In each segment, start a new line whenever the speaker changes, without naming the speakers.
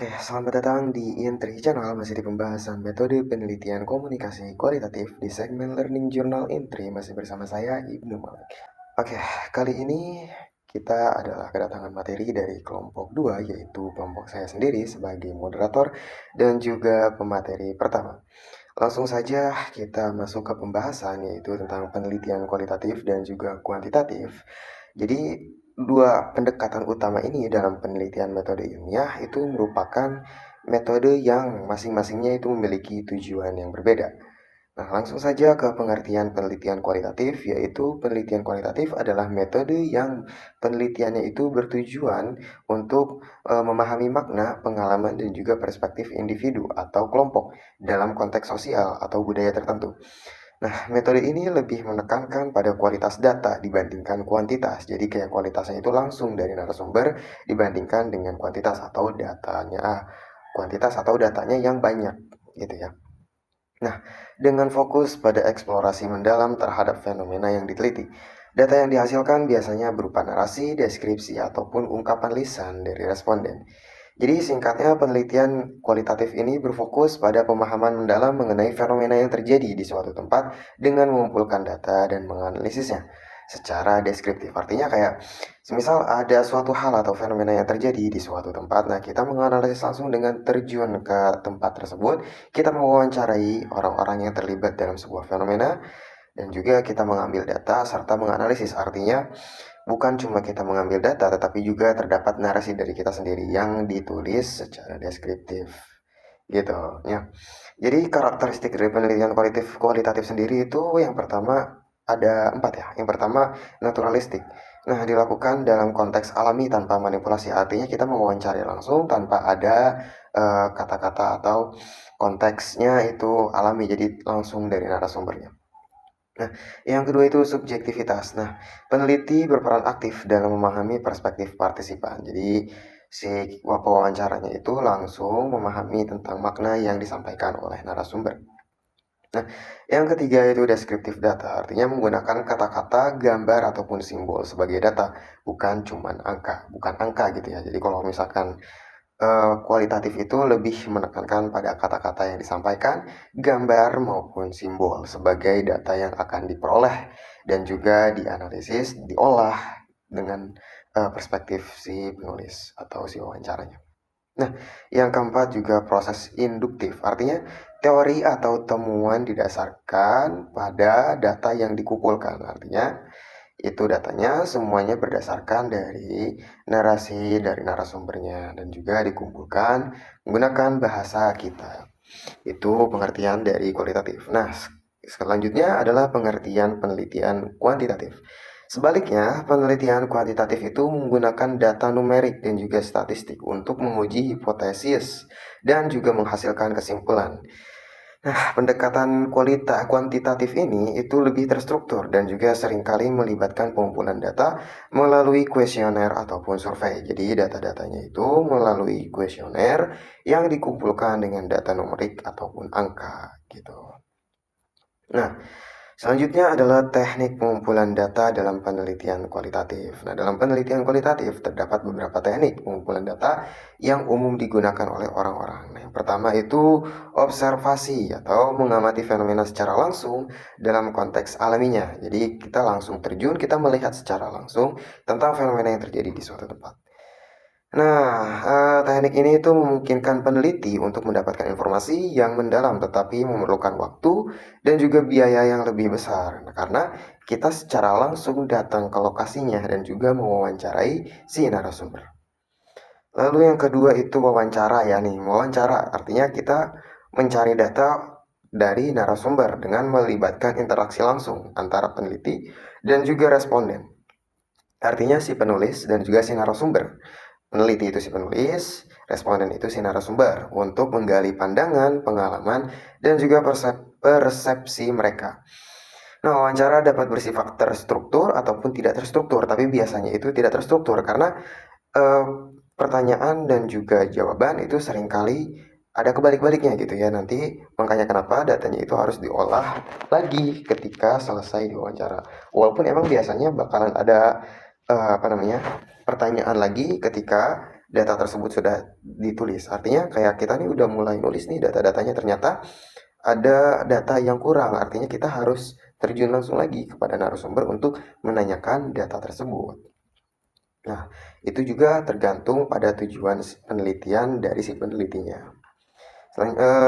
Selamat datang di Intri Channel, masih di pembahasan metode penelitian komunikasi kualitatif di segmen Learning Journal Intri, masih bersama saya Ibnu Malik. Kali ini kita adalah kedatangan materi dari kelompok 2, yaitu kelompok saya sendiri sebagai moderator dan juga pemateri pertama. Langsung saja kita masuk ke pembahasan, yaitu tentang penelitian kualitatif dan juga kuantitatif. Jadi dua pendekatan utama ini dalam penelitian metode ilmiah itu merupakan metode yang masing-masingnya itu memiliki tujuan yang berbeda. Nah, langsung saja ke pengertian penelitian kualitatif, yaitu penelitian kualitatif adalah metode yang penelitiannya itu bertujuan untuk memahami makna, pengalaman, dan juga perspektif individu atau kelompok dalam konteks sosial atau budaya tertentu. Nah, metode ini lebih menekankan pada kualitas data dibandingkan kuantitas. Jadi kayak kualitasnya itu langsung dari narasumber dibandingkan dengan kuantitas atau datanya yang banyak gitu ya. Nah, dengan fokus pada eksplorasi mendalam terhadap fenomena yang diteliti, data yang dihasilkan biasanya berupa narasi, deskripsi, ataupun ungkapan lisan dari responden. Jadi singkatnya, penelitian kualitatif ini berfokus pada pemahaman mendalam mengenai fenomena yang terjadi di suatu tempat dengan mengumpulkan data dan menganalisisnya secara deskriptif. Artinya kayak semisal ada suatu hal atau fenomena yang terjadi di suatu tempat, nah kita menganalisis langsung dengan terjun ke tempat tersebut, kita mewawancarai orang-orang yang terlibat dalam sebuah fenomena, dan juga kita mengambil data serta menganalisis. Artinya bukan cuma kita mengambil data, tetapi juga terdapat narasi dari kita sendiri yang ditulis secara deskriptif gitu ya. Jadi karakteristik dari penelitian kualitatif sendiri itu yang pertama ada 4 ya. Yang pertama naturalistik. Nah, dilakukan dalam konteks alami tanpa manipulasi. Artinya kita mewawancari langsung tanpa ada kata-kata atau konteksnya itu alami, jadi langsung dari narasumbernya. Nah, yang kedua itu subjektivitas. Nah, peneliti berperan aktif dalam memahami perspektif partisipan. Jadi, si pewawancaranya itu langsung memahami tentang makna yang disampaikan oleh narasumber. Nah, yang ketiga itu deskriptif data. Artinya menggunakan kata-kata, gambar, ataupun simbol sebagai data. Bukan angka gitu ya. Jadi kalau misalkan kualitatif itu lebih menekankan pada kata-kata yang disampaikan, gambar maupun simbol sebagai data yang akan diperoleh dan juga dianalisis, diolah dengan perspektif si penulis atau si wawancaranya. Nah, yang keempat juga proses induktif, artinya teori atau temuan didasarkan pada data yang dikumpulkan. Artinya itu datanya semuanya berdasarkan dari narasi dari narasumbernya dan juga dikumpulkan menggunakan bahasa kita. Itu pengertian dari kualitatif. Nah, selanjutnya adalah pengertian penelitian kuantitatif. Sebaliknya, penelitian kuantitatif itu menggunakan data numerik dan juga statistik untuk menguji hipotesis dan juga menghasilkan kesimpulan. Nah, pendekatan kuantitatif ini itu lebih terstruktur dan juga seringkali melibatkan pengumpulan data melalui kuesioner ataupun survei. Jadi data-datanya itu melalui kuesioner yang dikumpulkan dengan data numerik ataupun angka gitu. Nah, selanjutnya adalah teknik pengumpulan data dalam penelitian kualitatif. Nah, dalam penelitian kualitatif terdapat beberapa teknik pengumpulan data yang umum digunakan oleh orang-orang. Nah, yang pertama itu observasi atau mengamati fenomena secara langsung dalam konteks alaminya. Jadi kita langsung terjun, kita melihat secara langsung tentang fenomena yang terjadi di suatu tempat. Nah, teknik ini itu memungkinkan peneliti untuk mendapatkan informasi yang mendalam tetapi memerlukan waktu dan juga biaya yang lebih besar. Nah, karena kita secara langsung datang ke lokasinya dan juga mewawancarai si narasumber. Lalu yang kedua itu wawancara ya nih. Wawancara artinya kita mencari data dari narasumber dengan melibatkan interaksi langsung antara peneliti dan juga responden. Artinya si penulis dan juga si narasumber. Peneliti itu si penulis, responden itu si narasumber untuk menggali pandangan, pengalaman, dan juga persepsi mereka. Nah, wawancara dapat bersifat terstruktur ataupun tidak terstruktur, tapi biasanya itu tidak terstruktur karena eh, pertanyaan dan juga jawaban itu seringkali ada kebalik-baliknya gitu ya. Nanti makanya kenapa datanya itu harus diolah lagi ketika selesai diwawancara. Walaupun emang biasanya bakalan ada pertanyaan lagi ketika data tersebut sudah ditulis. Artinya kayak kita nih udah mulai nulis nih data-datanya, ternyata ada data yang kurang. Artinya kita harus terjun langsung lagi kepada narasumber untuk menanyakan data tersebut. Nah, itu juga tergantung pada tujuan penelitian dari si penelitinya.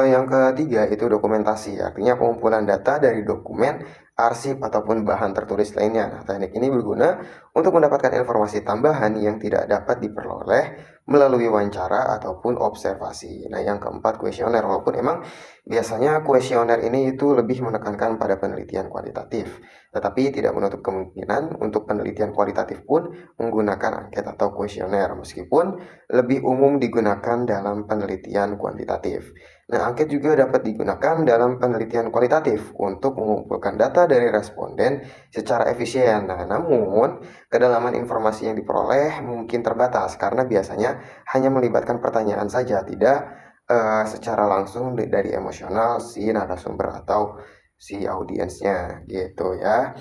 Yang ketiga itu dokumentasi, artinya pengumpulan data dari dokumen, arsip, ataupun bahan tertulis lainnya. Nah, teknik ini berguna untuk mendapatkan informasi tambahan yang tidak dapat diperoleh melalui wawancara ataupun observasi. Nah, yang keempat kuesioner, walaupun emang biasanya kuesioner ini itu lebih menekankan pada penelitian kualitatif, tetapi tidak menutup kemungkinan untuk penelitian kualitatif pun menggunakan angket atau kuesioner, meskipun lebih umum digunakan dalam penelitian kuantitatif. Nah, angket juga dapat digunakan dalam penelitian kualitatif untuk mengumpulkan data dari responden secara efisien. Nah, namun kedalaman informasi yang diperoleh mungkin terbatas karena biasanya hanya melibatkan pertanyaan saja, tidak secara langsung dari emosional si narasumber atau si audiensnya gitu ya.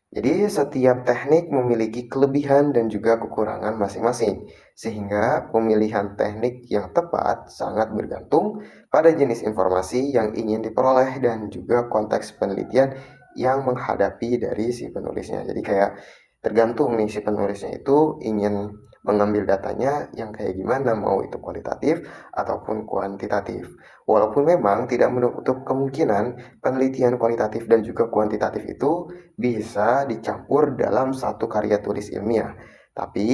Jadi setiap teknik memiliki kelebihan dan juga kekurangan masing-masing, sehingga pemilihan teknik yang tepat sangat bergantung pada jenis informasi yang ingin diperoleh dan juga konteks penelitian yang menghadapi dari si penulisnya. Jadi kayak tergantung nih si penulisnya itu ingin mengambil datanya yang kayak gimana, mau itu kualitatif ataupun kuantitatif. Walaupun memang tidak menutup kemungkinan penelitian kualitatif dan juga kuantitatif itu bisa dicampur dalam satu karya tulis ilmiah. Tapi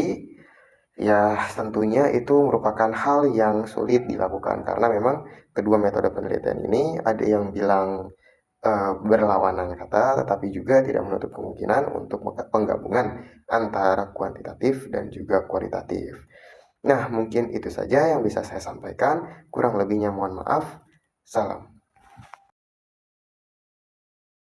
ya tentunya itu merupakan hal yang sulit dilakukan karena memang kedua metode penelitian ini ada yang bilang berlawanan kata, tetapi juga tidak menutup kemungkinan untuk penggabungan antara kuantitatif dan juga kualitatif. Nah, mungkin itu saja yang bisa saya sampaikan. Kurang lebihnya mohon maaf. Salam.